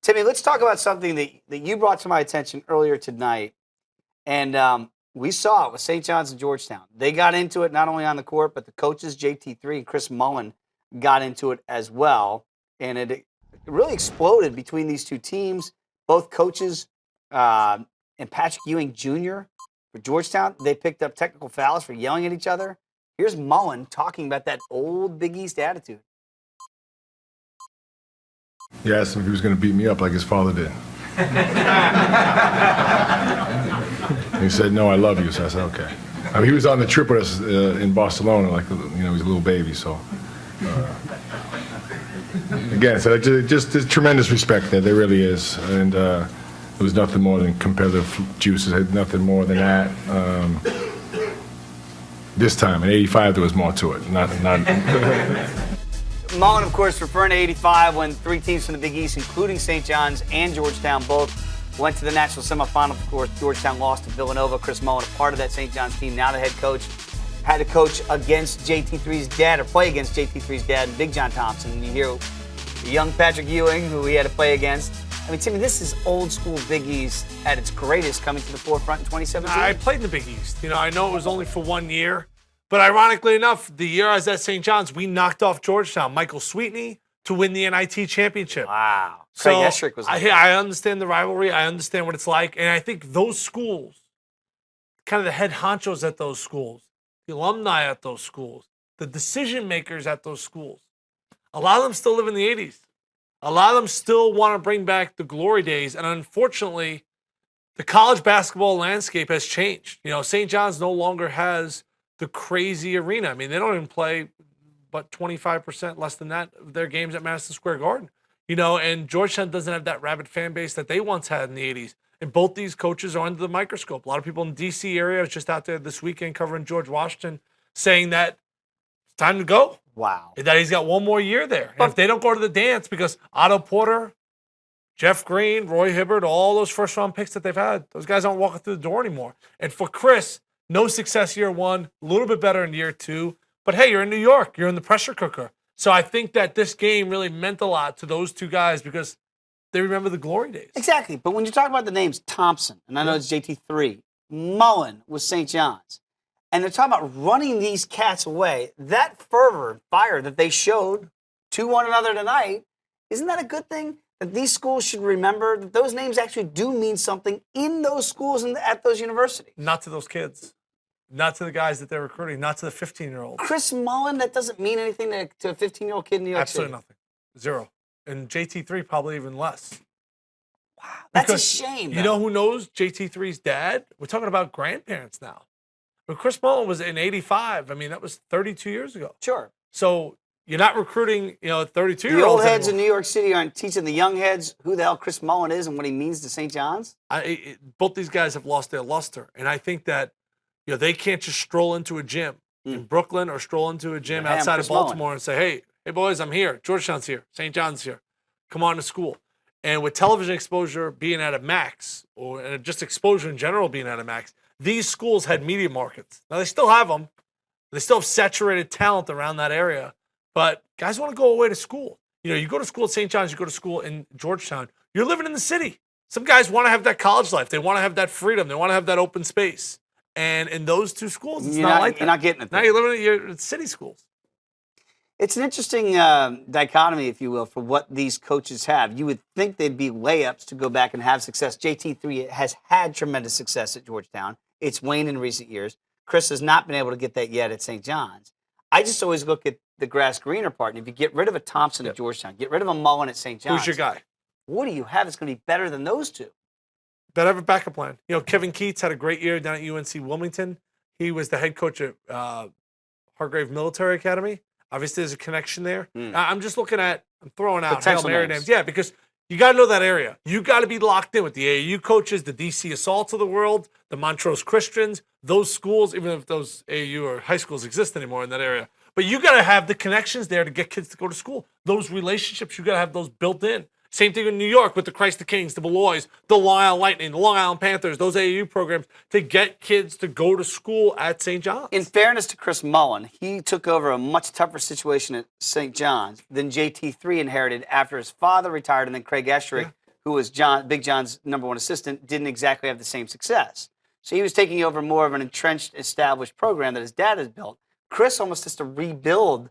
Timmy, let's talk about something that you brought to my attention earlier tonight. And we saw it with St. John's and Georgetown. They got into it not only on the court, but the coaches, JT3 and Chris Mullin, got into it as well. And it really exploded between these two teams. Both coaches and Patrick Ewing Jr. for Georgetown, they picked up technical fouls for yelling at each other. Here's Mullin talking about that old Big East attitude. He asked him if he was going to beat me up like his father did. He said, "No, I love you." So I said, "Okay." I mean, he was on the trip with us in Barcelona, like, you know, he's a little baby. So again, so just there's tremendous respect there. There really is, and it was nothing more than competitive juices. Had nothing more than that. This time in '85, there was more to it. Not. Mullin, of course, referring to '85 when three teams from the Big East, including St. John's and Georgetown, both went to the national semifinal. Of course, Georgetown lost to Villanova. Chris Mullin, a part of that St. John's team, now the head coach, had to coach against JT3's dad, or play against JT3's dad, Big John Thompson. And you hear young Patrick Ewing, who he had to play against. I mean, Timmy, this is old school Big East at its greatest, coming to the forefront in 2017. I played in the Big East. You know, I know it was only for 1 year. But ironically enough, the year I was at St. John's, we knocked off Georgetown, Michael Sweetney, to win the NIT championship. Wow. So Craig Escherick was I understand the rivalry. I understand what it's like. And I think those schools, kind of the head honchos at those schools, the alumni at those schools, the decision makers at those schools, a lot of them still live in the 80s. A lot of them still want to bring back the glory days. And unfortunately, the college basketball landscape has changed. You know, St. John's no longer has the crazy arena. I mean, they don't even play but 25% less than that of their games at Madison Square Garden. You know, and Georgetown doesn't have that rabid fan base that they once had in the 80s. And both these coaches are under the microscope. A lot of people in the D.C. area, I was just out there this weekend covering George Washington, saying that it's time to go. Wow. That he's got one more year there. And if they don't go to the dance, because Otto Porter, Jeff Green, Roy Hibbert, all those first-round picks that they've had, those guys aren't walking through the door anymore. And for Chris, no success year one, a little bit better in year two. But hey, you're in New York. You're in the pressure cooker. So I think that this game really meant a lot to those two guys because they remember the glory days. Exactly. But when you talk about the names Thompson, and I know it's JT3, Mullin was St. John's, and they're talking about running these cats away, that fervor and fire that they showed to one another tonight, isn't that a good thing? That these schools should remember that those names actually do mean something in those schools and at those universities. Not to those kids. Not to the guys that they're recruiting. Not to the 15-year-olds. Chris Mullin, that doesn't mean anything to a 15-year-old kid in New York Absolutely City. nothing. Zero. And JT3 probably even less. Wow. That's Because a shame. You know who knows JT3's dad? We're talking about grandparents now. But Chris Mullin was in '85. I mean, that was 32 years ago. Sure. So you're not recruiting, 32-year-olds The old heads anymore. in New York City aren't teaching the young heads who the hell Chris Mullin is and what he means to St. John's. Both these guys have lost their luster. And I think that they can't just stroll into a gym in Brooklyn or stroll into a gym outside of Baltimore and say, hey, boys, I'm here. Georgetown's here. St. John's here. Come on to school. And with television exposure being at a max, or just exposure in general being at a max, these schools had media markets. Now, they still have them. They still have saturated talent around that area. But guys want to go away to school. You go to school at St. John's, you go to school in Georgetown. You're living in the city. Some guys want to have that college life. They want to have that freedom. They want to have that open space. And in those two schools, it's not like that. You're not getting it there. Now you're living at city schools. It's an interesting dichotomy, if you will, for what these coaches have. You would think they'd be layups to go back and have success. JT3 has had tremendous success at Georgetown. It's waned in recent years. Chris has not been able to get that yet at St. John's. I just always look at the grass greener part. And if you get rid of a Thompson at Georgetown, get rid of a Mullin at St. John's. Who's your guy? What do you have that's going to be better than those two? Better have a backup plan. Kevin Keats had a great year down at UNC Wilmington. He was the head coach at Hargrave Military Academy. Obviously, there's a connection there. I'm just looking at, I'm throwing out Hail Mary names. Yeah, because you got to know that area. You got to be locked in with the AAU coaches, the DC Assaults of the world, the Montrose Christians, those schools, even if those AAU or high schools exist anymore in that area. But you got to have the connections there to get kids to go to school. Those relationships, you got to have those built in. Same thing in New York with the Christ the Kings, the Belois, the Long Island Lightning, the Long Island Panthers, those AAU programs to get kids to go to school at St. John's. In fairness to Chris Mullin, he took over a much tougher situation at St. John's than JT3 inherited after his father retired and then Craig Escherick, who was Big John's #1 assistant, didn't exactly have the same success. So he was taking over more of an entrenched, established program that his dad has built. Chris almost has to rebuild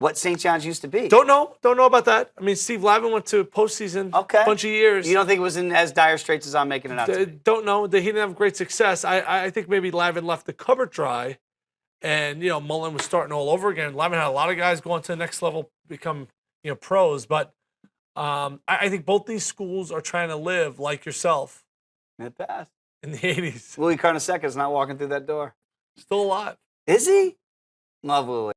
what St. John's used to be. Don't know about that. I mean, Steve Lavin went to postseason a bunch of years. You don't think it was in as dire straits as I'm making it out to be? Don't know. He didn't have great success. I think maybe Lavin left the cupboard dry, and Mullin was starting all over again. Lavin had a lot of guys going to the next level, become pros. But I think both these schools are trying to live like yourself In the past. in the 80s. Louis Carnesecca's not walking through that door. Still alive. Is he? Love Louis.